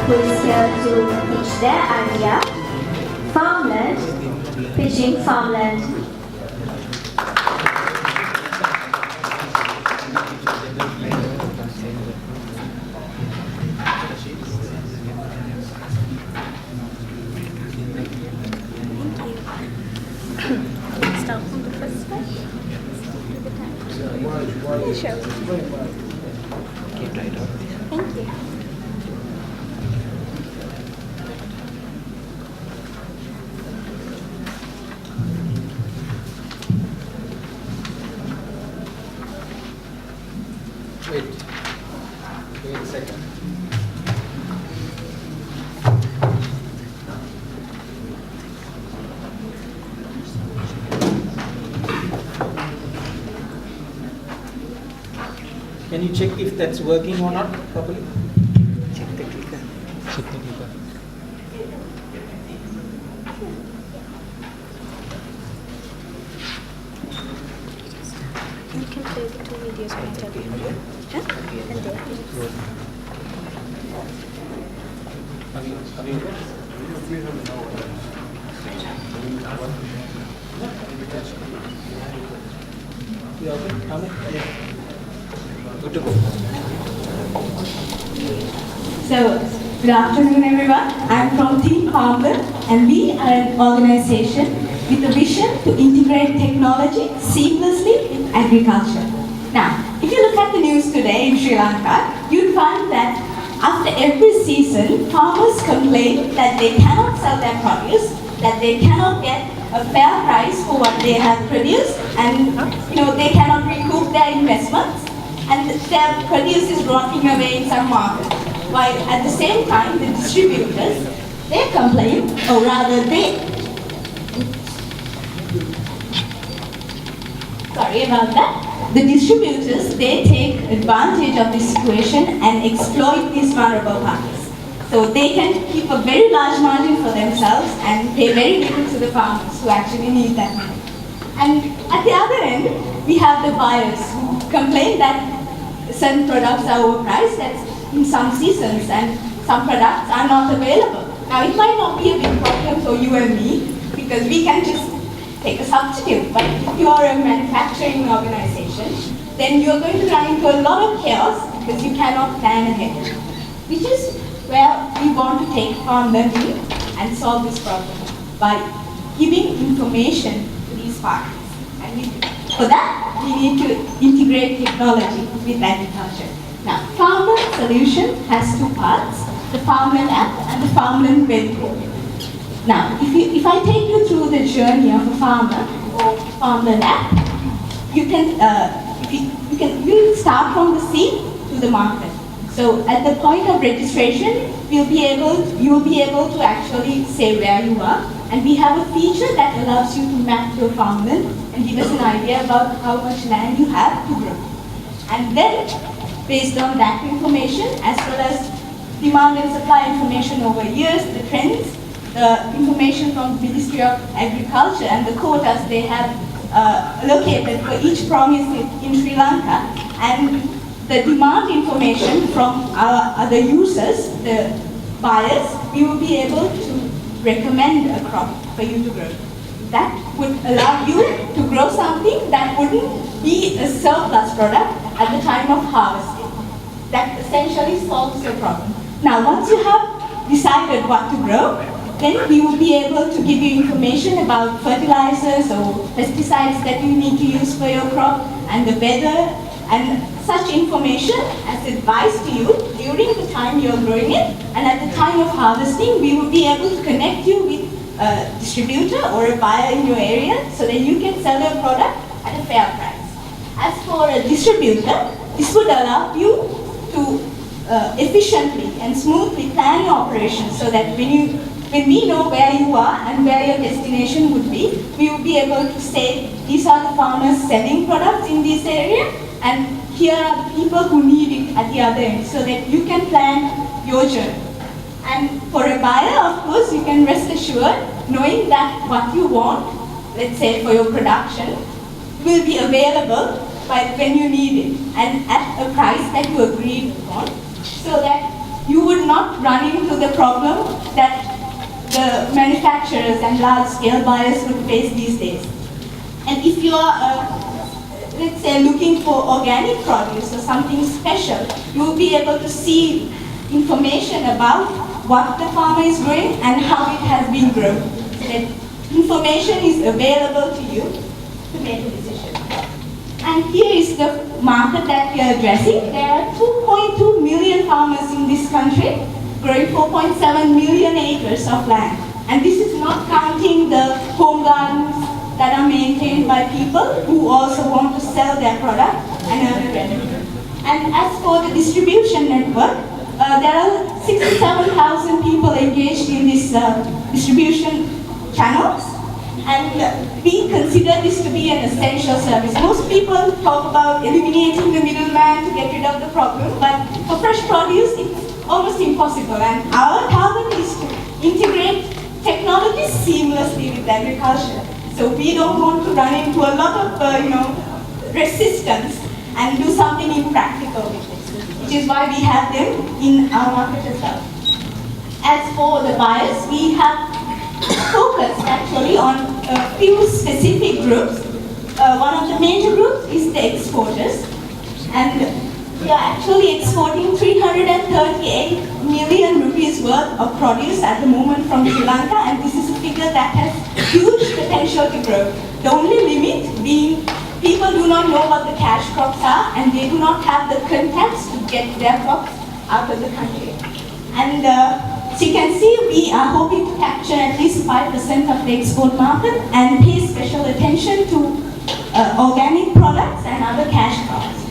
who is here to teach their idea, Farmland, pitching Farmland. Start from the first slide. Yeah, sure. Thank you. Wait a second. Can you check if that's working or not properly? Check the clicker. Check the clicker. You can play the two videos when I tell you. Huh? And there. Are you good? You okay? Amit? Good to go. So, good afternoon everyone. I'm from Tema Farmland and we are an organization with a vision to integrate technology seamlessly in agriculture. Now, if you look at the news today in Sri Lanka, you'll find that after every season, farmers complain that they cannot sell their produce, that they cannot get a fair price for what they have produced, and they cannot recoup their investments, and their produce is rotting away in some market. While at the same time, the distributors, they complain, or rather sorry about that. The distributors, they take advantage of this situation and exploit these vulnerable parties. So they can keep a very large margin for themselves and pay very little to the farmers who actually need that money. And at the other end, we have the buyers who complain that certain products are overpriced in some seasons and some products are not available. Now it might not be a big problem for you and me because we can just take a substitute, but if you are a manufacturing organization, then you're going to run into a lot of chaos because you cannot plan ahead, which is where we want to take Farmland and solve this problem by giving information to these parties. And for that, we need to integrate technology with agriculture. Now, Farmland solution has two parts, the Farmland app and the Farmland web portal. Now, if I take you through the journey of a farmer or Farmland app, we'll start from the seed to the market. So at the point of registration, you'll be able to actually say where you are, and we have a feature that allows you to map your farmland and give us an idea about how much land you have to grow. And then, based on that information, as well as demand and supply information over years, the trends, the information from the Ministry of Agriculture and the quotas they have allocated for each province in Sri Lanka, and the demand information from our other users, the buyers, we will be able to recommend a crop for you to grow. That would allow you to grow something that wouldn't be a surplus product at the time of harvesting. That essentially solves your problem. Now, once you have decided what to grow, then we will be able to give you information about fertilizers or pesticides that you need to use for your crop, and the weather, and such information as advice to you during the time you're growing it, and at the time of harvesting, we will be able to connect you with a distributor or a buyer in your area so that you can sell your product at a fair price. As for a distributor, this would allow you to efficiently and smoothly plan your operations so that when we know where you are and where your destination would be, we will be able to say, these are the farmers selling products in this area, and here are the people who need it at the other end, so that you can plan your journey. And for a buyer, of course, you can rest assured, knowing that what you want, let's say for your production, will be available when you need it, and at a price that you agreed upon, so that you would not run into the problem that the manufacturers and large-scale buyers would face these days. And if you are, let's say, looking for organic produce or something special, you will be able to see information about what the farmer is growing and how it has been grown. So that information is available to you to make a decision. And here is the market that we are addressing. There are 2.2 million farmers in this country growing 4.7 million acres of land. And this is not counting the home gardens that are maintained by people who also want to sell their product and earn a revenue. And as for the distribution network, there are 67,000 people engaged in this distribution channels, and we consider this to be an essential service. Most people talk about eliminating the middleman to get rid of the problem, but for fresh produce, it's almost impossible. And our target is to integrate technology seamlessly with agriculture. So we don't want to run into a lot of resistance and do something impractical with this, which is why we have them in our market as well. As for the buyers, we have focused actually on a few specific groups. One of the major groups is the exporters, and we are actually exporting 338 million rupees worth of produce at the moment from Sri Lanka, and this is a figure that has huge potential to grow. The only limit being people do not know what the cash crops are, and they do not have the contacts to get their crops out of the country. And so you can see we are hoping to capture at least 5% of the export market and pay special attention to organic products and other cash crops.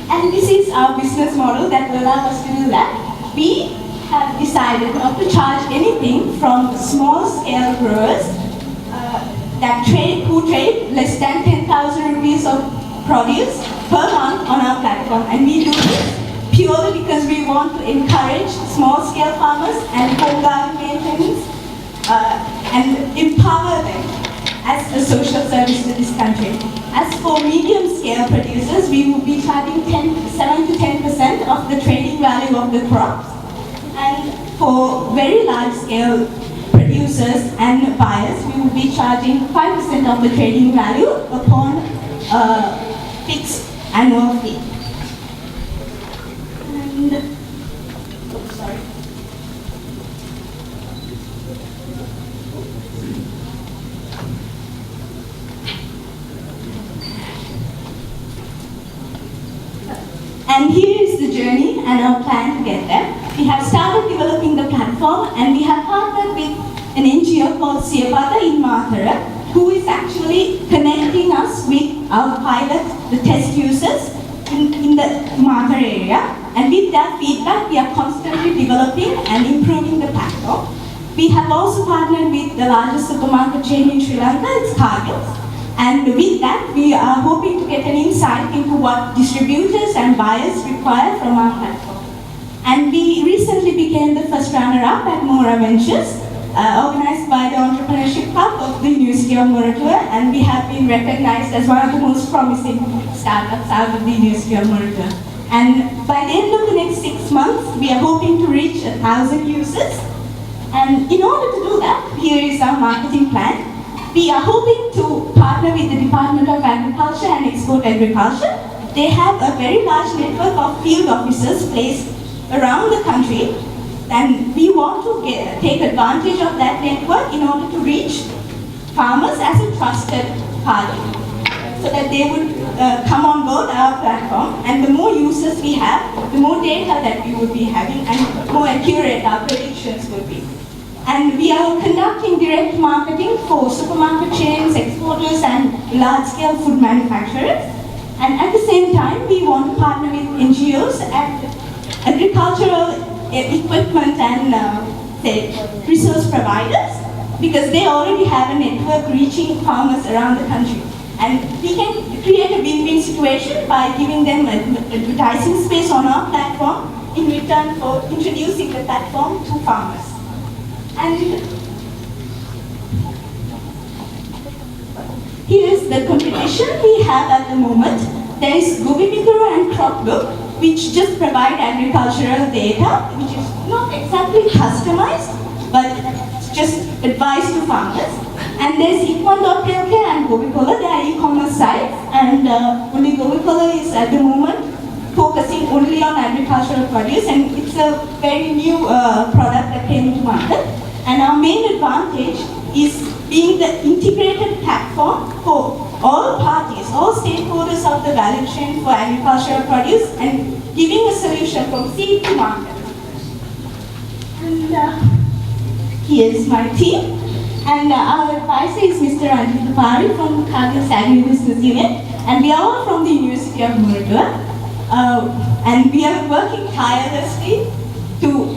And this is our business model that will allow us to do that. We have decided not to charge anything from small-scale growers who trade less than 10,000 rupees of produce per month on our platform. And we do this purely because we want to encourage small-scale farmers and home garden maintenance and empower them as a social service to this country. As for medium-scale producers, we will be charging 7 to 10% of the trading value of the crops. And for very large-scale producers and buyers, we will be charging 5% of the trading value upon a fixed annual fee. And, sorry. And here is the journey and our plan to get there. We have started developing the platform, and we have partnered with an NGO called Siapata in Mathura, who is actually connecting us with our pilot, the test users in the Mathura area. And with their feedback, we are constantly developing and improving the platform. We have also partnered with the largest supermarket chain in Sri Lanka, it's Target. And with that, we are hoping to get an insight into what distributors and buyers require from our platform. And we recently became the first runner-up at Mora Ventures, organized by the Entrepreneurship Club of the University of Muratua, and we have been recognized as one of the most promising startups out of the University of Muratua. And by the end of the next 6 months, we are hoping to reach 1,000 users. And in order to do that, here is our marketing plan. We are hoping to partner with the Department of Agriculture and Export Agriculture. They have a very large network of field officers placed around the country, and we want to take advantage of that network in order to reach farmers as a trusted party, so that they would come on board our platform. And the more users we have, the more data that we would be having, and more accurate our predictions would be. And we are conducting direct marketing for supermarket chains, exporters, and large-scale food manufacturers. And at the same time, we want to partner with NGOs and agricultural equipment and resource providers, because they already have a network reaching farmers around the country. And we can create a win-win situation by giving them advertising space on our platform in return for introducing the platform to farmers. And here is the competition we have at the moment. There is Gubimikuru and Crop Book. which just provide agricultural data, which is not exactly customized, but just advice to farmers. And there's Econ.lk and Govipola, they are e-commerce sites, and only Govipola is at the moment focusing only on agricultural produce, and it's a very new product that came to market. And our main advantage is being the integrated platform for all parties, all stakeholders of the value chain for agricultural produce, and giving a solution from seed to market. And here's my team. And our advisor is Mr. Ranjit Pari from Cargill's Agribusiness Unit, and we are all from the University of Murudua. And we are working tirelessly to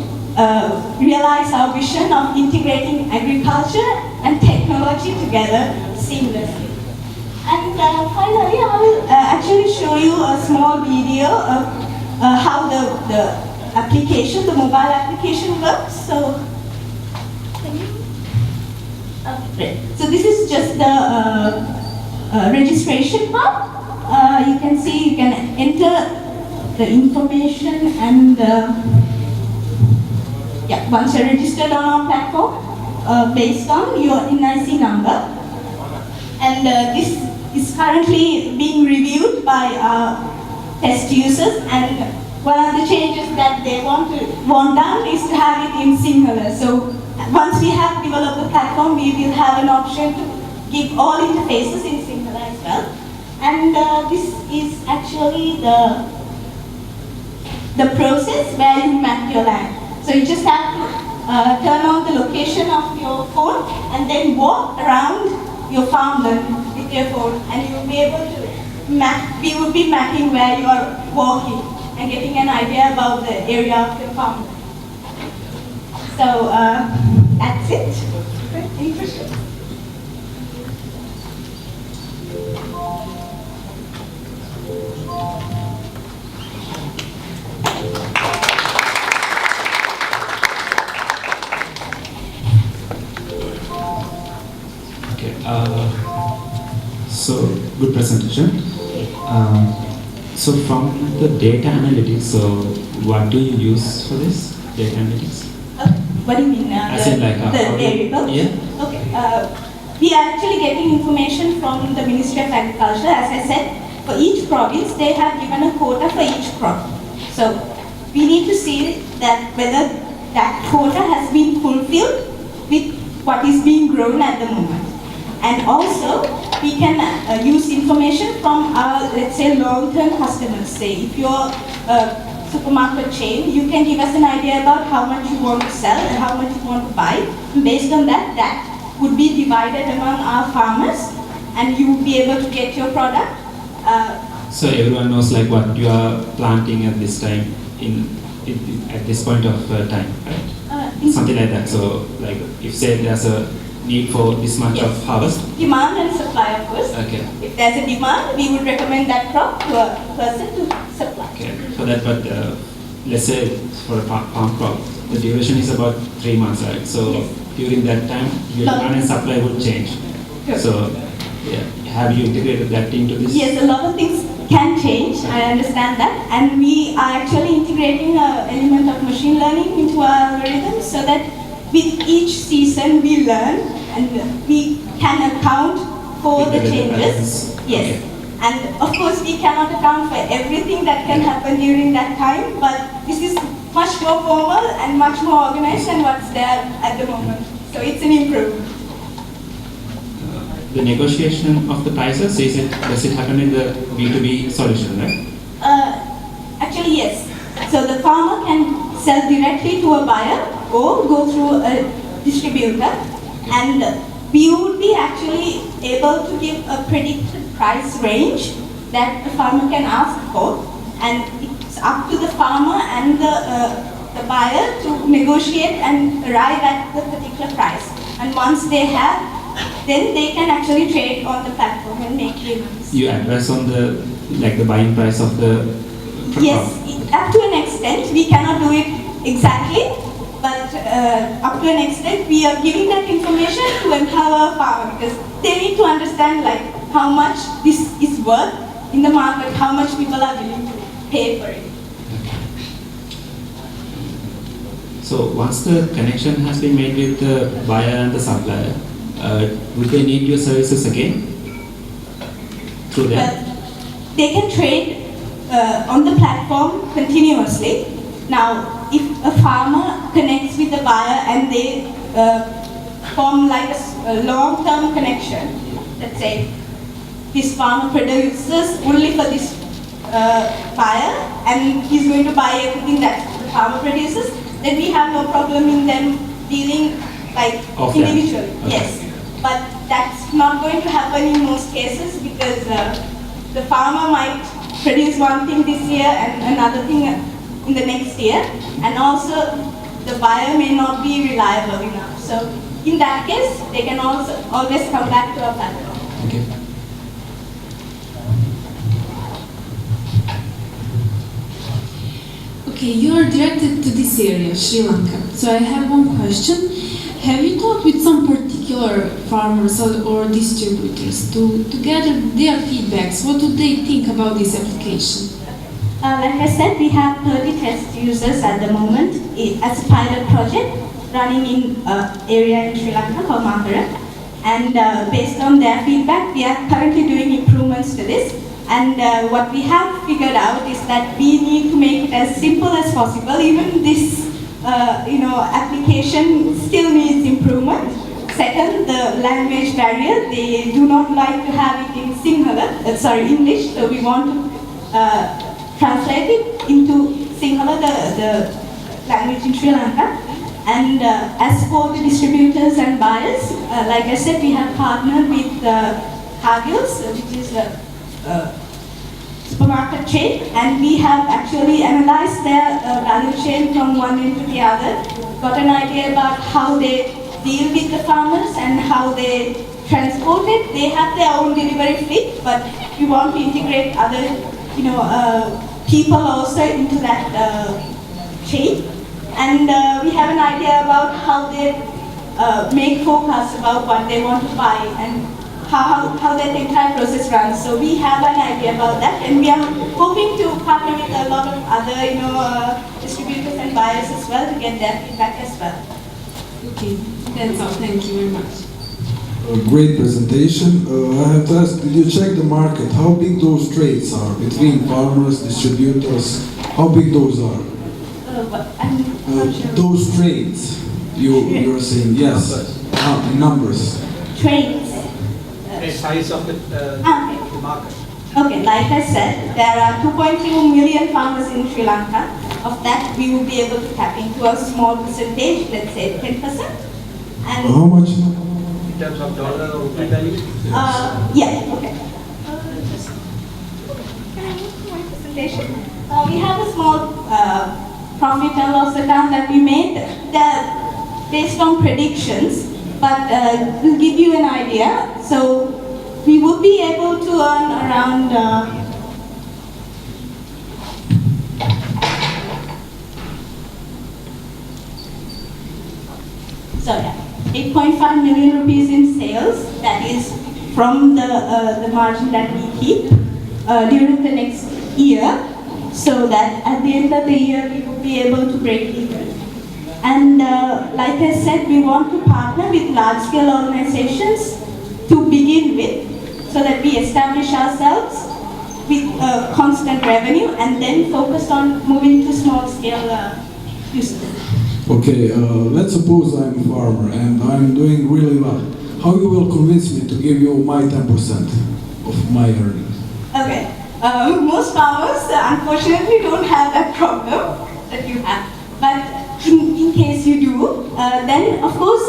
realize our vision of integrating agriculture and technology together seamlessly. And finally, I will actually show you a small video of how the application, the mobile application works. So, so this is just the registration part. You can see you can enter the information, and yeah, once you're registered on our platform based on your NIC number. And this is currently being reviewed by test users, and one of the changes that they want done is to have it in Sinhala. So once we have developed the platform, we will have an option to give all interfaces in Sinhala as well. And this is actually the process where you map your land. So you just have to turn on the location of your phone and then walk around your farmland with your phone, and you will be able to map. We will be mapping where you are walking and getting an idea about the area of your farmland. So that's it. Any questions? Okay, so good presentation. So from the data analytics, so what do you use for this data analytics? What do you mean? As in like the variable? Yeah. Okay. We are actually getting information from the Ministry of Agriculture. As I said, for each province, they have given a quota for each crop. So we need to see that whether that quota has been fulfilled with what is being grown at the moment. And also, we can use information from our, let's say, long-term customers. Say, if you're a supermarket chain, you can give us an idea about how much you want to sell and how much you want to buy. And based on that, that would be divided among our farmers, and you will be able to get your product. So everyone knows like what you are planting at this time, at this point of time, right? Something like that. So like if say there's a need for this much of harvest? Demand and supply, of course. Okay. If there's a demand, we would recommend that crop to a person to supply. Okay. For that, but let's say for a palm crop, the duration is about 3 months, right? So yes. During that time, your demand and supply would change. Sure. So yeah, have you integrated that into this? Yes, a lot of things can change. I understand that, and we are actually integrating an element of machine learning into our algorithms so that with each season we learn and we can account for the changes. Yes. Okay. And of course we cannot account for everything that can happen during that time, but this is much more formal and much more organized than what's there at the moment. So it's an improvement. The negotiation of the prices, does it happen in the B2B solution, right? Actually yes. So the farmer can sell directly to a buyer or go through a distributor, and we would be actually able to give a predicted price range that the farmer can ask for, and it's up to the farmer and the buyer to negotiate and arrive at the particular price. And once they have, then they can actually trade on the platform and make payments. You advise on the buying price of the crop? Yes, up to an extent. We cannot do it exactly, but up to an extent we are giving that information to empower farmer, because they need to understand how much this is worth in the market, how much people are willing to pay for it. So once the connection has been made with the buyer and the supplier, would they need your services again through that? But they can trade on the platform continuously. Now, if a farmer connects with the buyer and they form like a long-term connection, let's say this farmer produces only for this buyer and he's going to buy everything that the farmer produces, then we have no problem in them dealing like individually. Okay. Yes, but that's not going to happen in most cases because the farmer might produce one thing this year and another thing in the next year, and also the buyer may not be reliable enough. So in that case, they can also always come back to our platform. Okay. Okay, you are directed to this area, Sri Lanka. So I have one question. Have you talked with some particular farmers or distributors to gather their feedbacks? What do they think about this application? Like I said, we have 30 test users at the moment as a pilot project running in area in Sri Lanka called Mahara. And based on their feedback, we are currently doing improvements to this. And what we have figured out is that we need to make it as simple as possible. Even this application still needs improvement. Second, the language barrier. They do not like to have it in English. So we want to translate it into Sinhala, the language in Sri Lanka. And as for the distributors and buyers, like I said, we have partnered with Cargill's, which is a supermarket chain, and we have actually analyzed their value chain from one end to the other, got an idea about how they deal with the farmers and how they transport it. They have their own delivery fleet, but we want to integrate other, people also into that chain. And we have an idea about how they make forecasts about what they want to buy and how that entire process runs. So we have an idea about that, and we are hoping to partner with a lot of other, distributors and buyers as well to get their feedback as well. Okay, that's all. Thank you very much. A great presentation. I have to ask, did you check the market? How big those trades are between farmers, distributors? How big those are? I'm not sure. Those trades, you're saying, yes, in numbers. Trades. The size of the Okay. market. Okay, like I said, there are 2.2 million farmers in Sri Lanka. Of that, we will be able to tap into a small percentage, let's say 10%. And How much? In terms of dollar or rupee value? yeah, okay. Just can I move my presentation? We have a small profit and loss account that we made. They're based on predictions, but we'll give you an idea. So we would be able to earn around so yeah, 8.5 million rupees in sales. That is from the margin that we keep during the next year, so that at the end of the year we will be able to break even. And like I said, we want to partner with large-scale organizations to begin with, so that we establish ourselves with constant revenue and then focus on moving to small-scale usage. Okay, let's suppose I'm a farmer and I'm doing really well. How you will convince me to give you my 10% of my earnings? Okay, most farmers unfortunately don't have that problem that you have. But in case you do, then of course,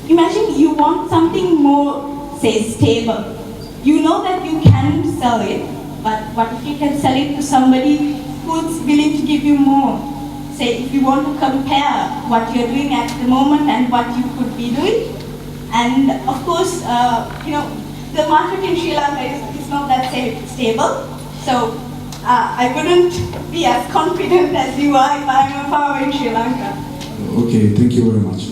imagine you want something more, say, stable. You know that you can sell it, but what if you can sell it to somebody who's willing to give you more? Say, if you want to compare what you're doing at the moment and what you could be doing. And of course, the market in Sri Lanka is not that stable. So I wouldn't be as confident as you are if I'm a farmer in Sri Lanka. Okay, thank you very much.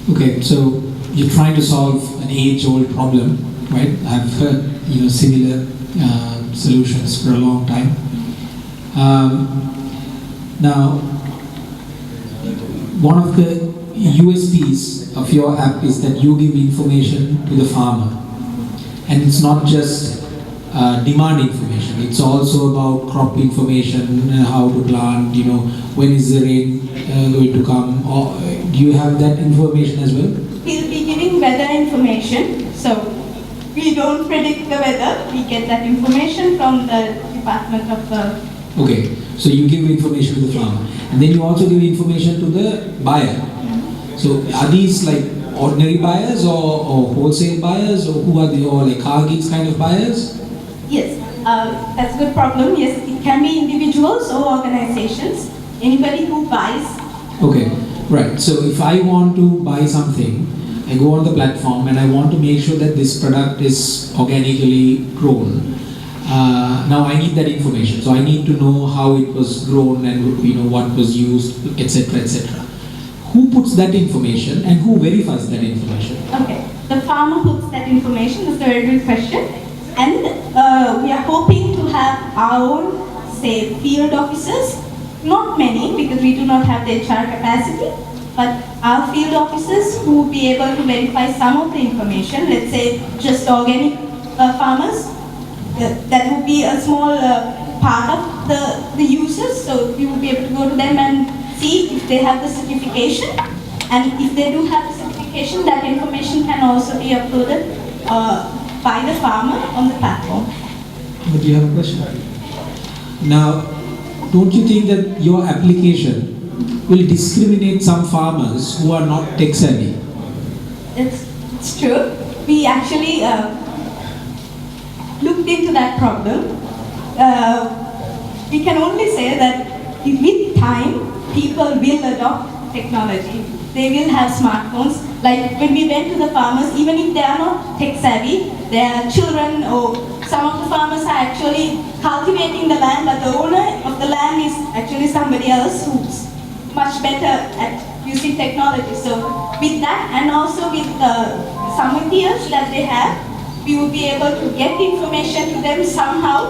Okay, so you're trying to solve an age-old problem, right? I've heard similar solutions for a long time. Now, one of the USPs of your app is that you give information to the farmer, and it's not just demand information. It's also about crop information, how to plant. When is the rain going to come? Or do you have that information as well? We'll be giving weather information. So we don't predict the weather. We get that information from the Department of the. Okay, so you give information to the farmer, and then you also give information to the buyer. So are these like ordinary buyers or wholesale buyers, or who are they, or like car geeks kind of buyers? Yes, that's a good problem. Yes, it can be individuals or organizations. Anybody who buys. Okay, right. So if I want to buy something, I go on the platform and I want to make sure that this product is organically grown. Now I need that information. So I need to know how it was grown and what was used, etc., etc. Who puts that information and who verifies that information? Okay, the farmer puts that information. That's a very good question. And we are hoping to have our own, say, field officers. Not many, because we do not have the HR capacity, but our field officers who will be able to verify some of the information. Let's say just organic farmers. That would be a small part of the users. So we will be able to go to them and see if they have the certification, and if they do have the certification, that information can also be uploaded by the farmer on the platform. But you have a question? Now, don't you think that your application will discriminate some farmers who are not tech savvy? It's true. We actually looked into that problem. We can only say that with time, people will adopt technology. They will have smartphones. Like when we went to the farmers, even if they are not tech savvy, their children or some of the farmers are actually cultivating the land, but the owner of the land is actually somebody else who's much better at using technology. So with that, and also with some ideas that they have, we will be able to get information to them somehow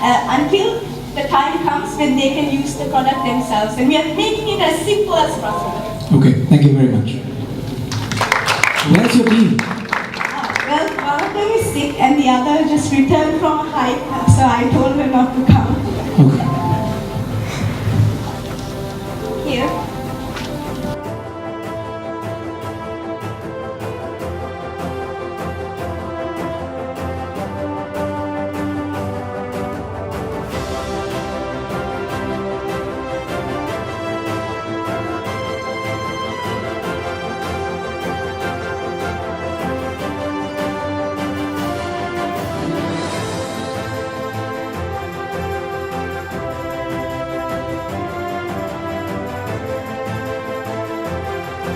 until the time comes when they can use the product themselves. And we are making it as simple as possible. Okay, thank you very much. Where's your team? Well, one of them is sick and the other just returned from a hike, so I told her not to come.